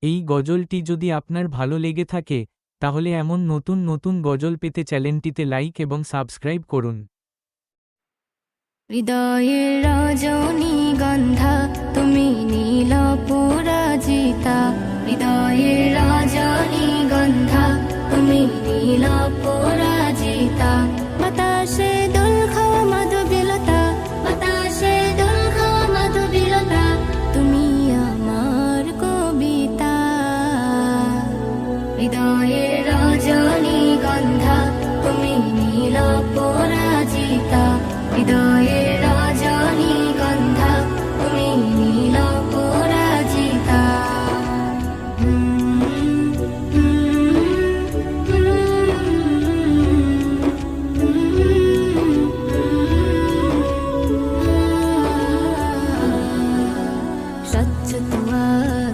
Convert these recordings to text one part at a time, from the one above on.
এই গজলটি যদি আপনার ভালো লেগে থাকে তাহলে এমন নতুন নতুন গজল পেতে চ্যানেলটিতে লাইক এবং সাবস্ক্রাইব করুন। হৃদয়ের রজনীগন্ধা তুমি নীল পরাজিতা, হৃদয়ের রজনীগন্ধা তুমি নীল পরাজিতা। বাতাসে দোল খাওয়া মাধবীলতা, বাতাসে দোল খাওয়া মাধবীলতা, তুমি আমার কবিতা। হৃদয়ের রজনীগন্ধা তুমি নীল পরাজিতা, হৃদয়ের রজনীগন্ধা তুমি নীল পরাজিতা। স্বচ্ছ তুয়া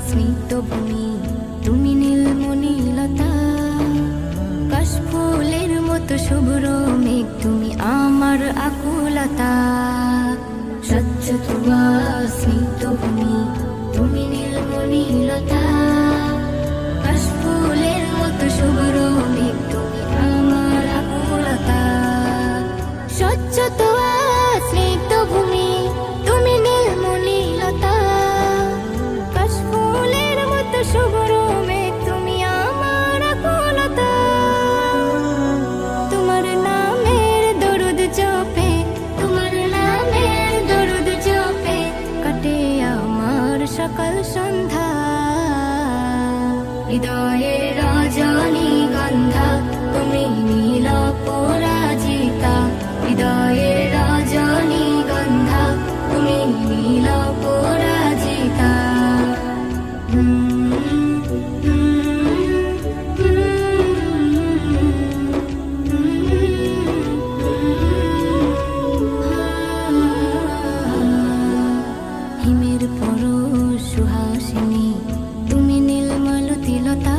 স্মিত ভূমি তুমি নীলমণিলতা, কাশফুলের মতো শুভ্র মেঘ তুমি আমার আকুলতা। স্বচ্ছ তুয়া স্মিত ভূমি তুমি নীলমণিলতা, কাশফুলের মতো শুভ্র মেঘ তুমি আমার আকুলতা। স্বচ্ছ তুয়া স্নিগ্ধ ভূমি তুমি নীলমণিলতা, কাশফুলের মতো শুভ্র মেঘ তুমি আমার আকুলতা। তোমার নামের দরুদ জপে, তোমার নামের দরুদ জপে কাটে আমার সকাল সন্ধ্যা। হৃদয়ের রজনীগন্ধা তুমি নীল পরাজিতা, হৃদয়ের রজনীগন্ধা তুমি নীল পরাজিতা। হিমের পরশ সুহাসিনী তুমি নীলমালতিলতা,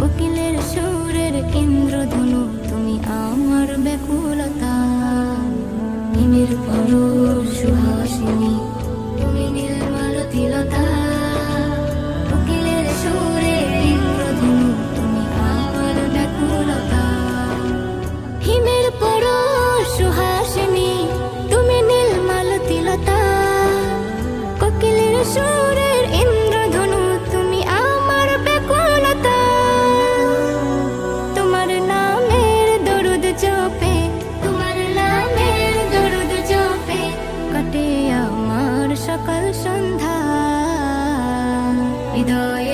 কোকিলের সুরের ইন্দ্রধনু তুমি আমার ব্যাকুলতা। হিমের পরশ সুহাসিনী তুমি নীলমালতিলতা, কোকিলের সুরের ইন্দ্রধনু তুমি আমার ব্যাকুলতা। হিমের পরশ সুহাসিনী তুমি নীলমালতিলতা, কোকিলের সুরের ইন্দ্রধনু তুমি আমার ব্যাকুলতা। তোমার নামের দরুদ জপে, তোমার নামের দরুদ জপে কাটে আমার সকাল সন্ধ্যা। হৃদয়ে